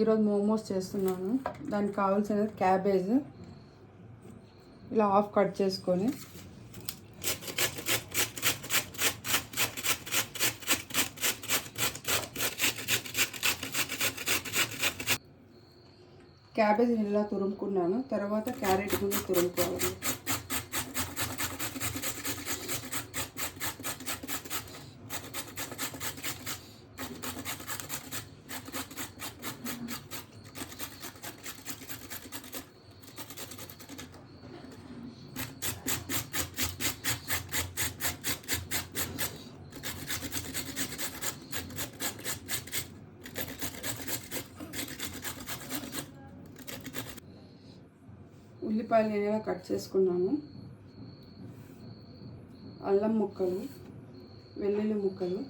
ఈరోజు మోమోస్ చేస్తున్నాను. దానికి కావాల్సిన క్యాబేజ్ ఇలా హాఫ్ కట్ చేసుకొని క్యాబేజ్ ఇలా తురుముకున్నాను. తర్వాత క్యారెట్ కూడా తురుముకోవాలి. ఉల్లిపాయలు నేను ఇలా కట్ చేసుకున్నాను. అల్లం ముక్కలు, వెల్లుల్లి ముక్కలు,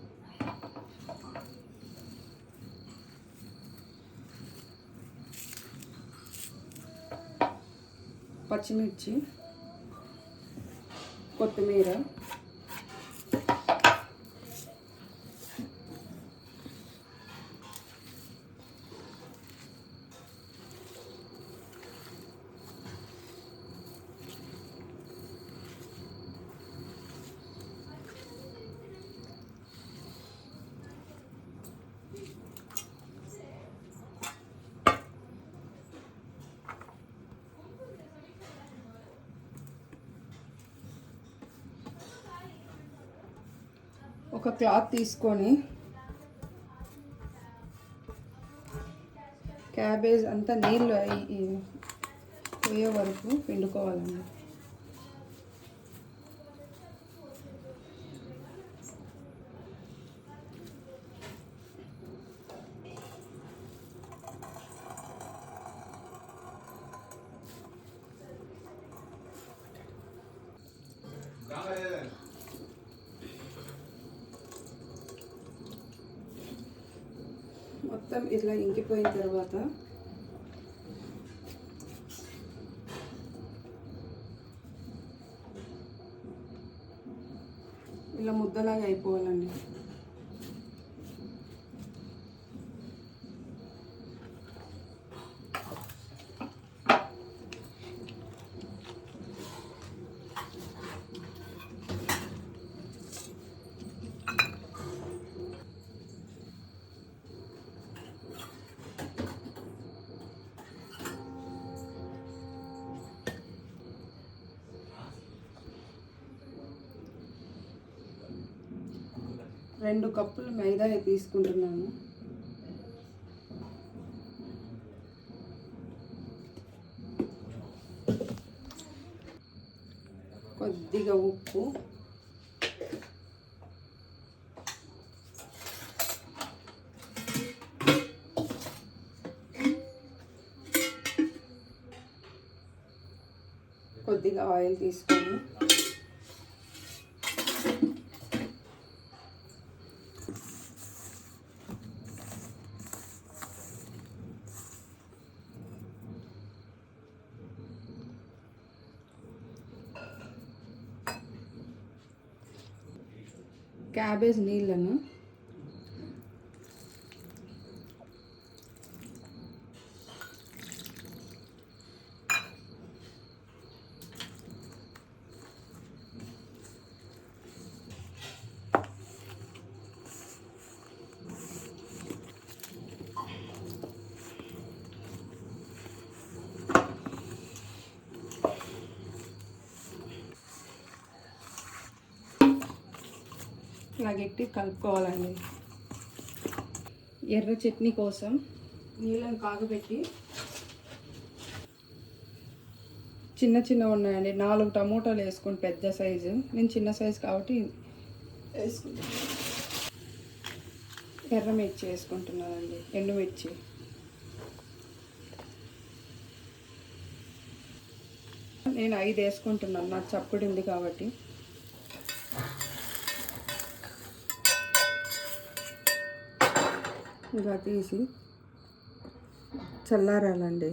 పచ్చిమిర్చి, కొత్తిమీర, ఒక క్లాత్ తీసుకొని క్యాబేజ్ అంతా నీళ్ళు పోయే వరకు పిండుకోవాలండి. మొత్తం ఇట్లా ఇంకిపోయిన తర్వాత ఇలా ముద్దలాగా అయిపోవాలండి. రెండు కప్పులు మైదా తీసుకుంటున్నాను. కొద్దిగా ఉప్పు, కొద్దిగా ఆయిల్ తీసుకొని క్యాబేజ్ నీళ్ళను ఇలా గట్టి కలుపుకోవాలండి. ఎర్ర చట్నీ కోసం నీళ్ళని కాగబెట్టి చిన్న ఉన్నాయండి. 4 టమోటాలు వేసుకుని పెద్ద సైజు, నేను చిన్న సైజు కాబట్టి వేసుకుంటాను. ఎర్రమిర్చి వేసుకుంటున్నానండి, ఎండుమిర్చి, నేను 5 వేసుకుంటున్నాను, నాకు చప్పుడింది కాబట్టి. ఇలా తీసి చల్లారాలండి.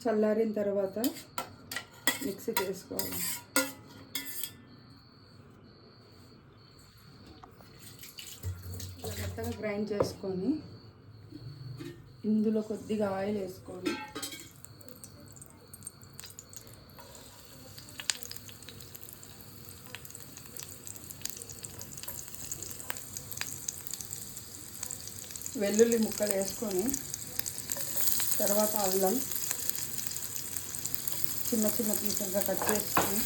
చల్లారిన తర్వాత మిక్సీకి వేసుకోవాలి. ఇలా మెత్తగా గ్రైండ్ చేసుకొని ఇందులో కొద్దిగా ఆయిల్ వేసుకొని వెల్లుల్లి ముక్కలు వేసుకొని తర్వాత అల్లం చిన్న చిన్న పీసులుగా కట్ చేసుకొని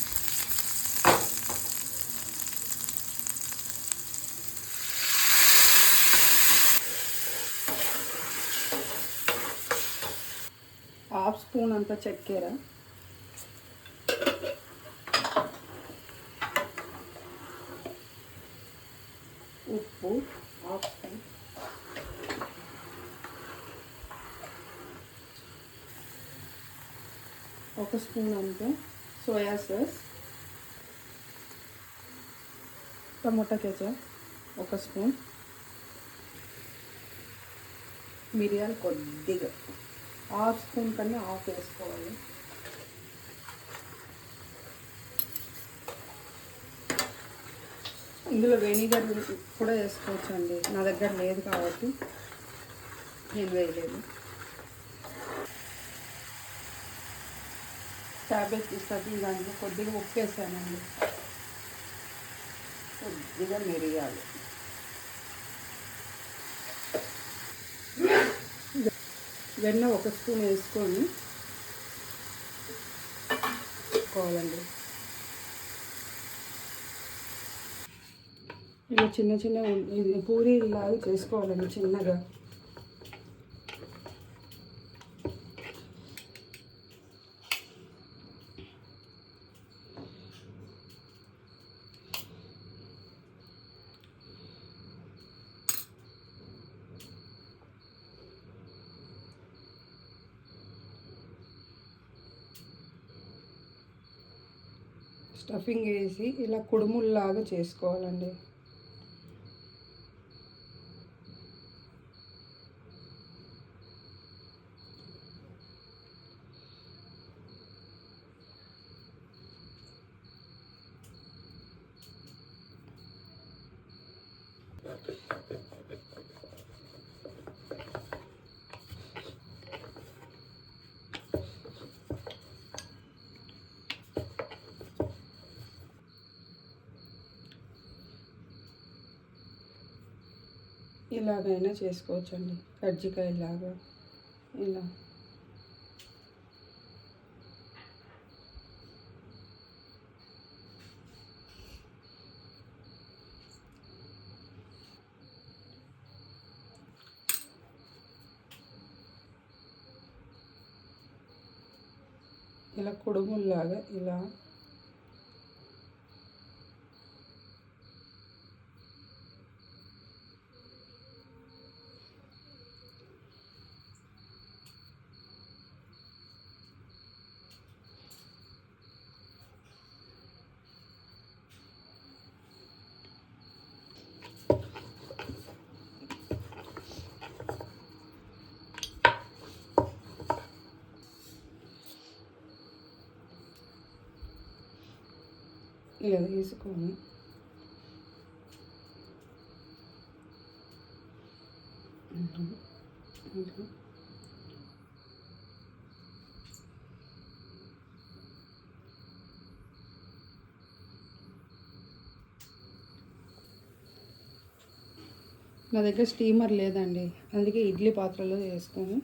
హాఫ్ స్పూన్ అంత చక్కెర, ఉప్పు హాఫ్ స్పూన్, ఒక స్పూన్ అంత సోయా సాస్, టమోటా కెచప్ ఒక స్పూన్, మిరియాలు కొద్దిగా హాఫ్ స్పూన్ కన్నా హాఫ్ వేసుకోవాలి. ఇందులో వెనిగర్ కూడా వేసుకోవచ్చు అండి, నా దగ్గర లేదు కాబట్టి నేను వేయలేదు. క్యాబేజ్ తీసుకొని దాంట్లో కొద్దిగా ఉప్పు వేసానండి, కొద్దిగా మిరియాలు, వెన్న ఒక స్పూన్ వేసుకొని వేసుకోవాలండి. ఇలా చిన్న చిన్న పూరీలాగా చేసుకోవాలండి చిన్నగా. స్టఫింగ్ వేసి ఇలా కుడుముల్లాగా చేసుకోవాలండి. ఇలాగైనా చేసుకోవచ్చండి, కజ్జికాయలాగా ఇలా. ఇలా కుడుముల్లాగా ఇలా ఇలా తీసుకొని నా దగ్గర స్టీమర్ లేదండి, అందుకే ఇడ్లీ పాత్రలో వేసుకొని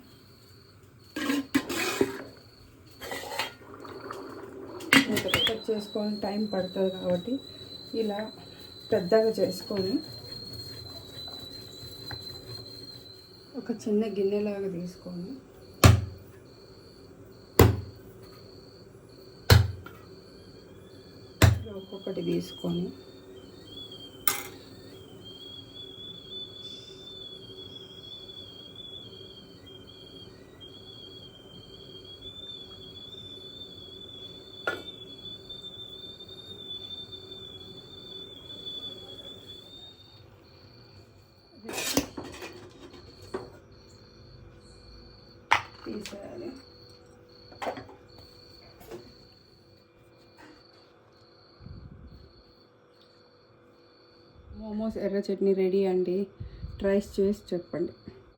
కట్ చేసుకొని టైం పడుతుంది కాబట్టి ఇలా పెద్దగా చేసుకొని ఒక చిన్న గిన్నెలాగా తీసుకొని ఒక్కొక్కటి తీసుకొని తీసేయాలి. మోమోస్ ఎర్ర చట్నీ రెడీ అండి. ట్రై చేసి చెప్పండి.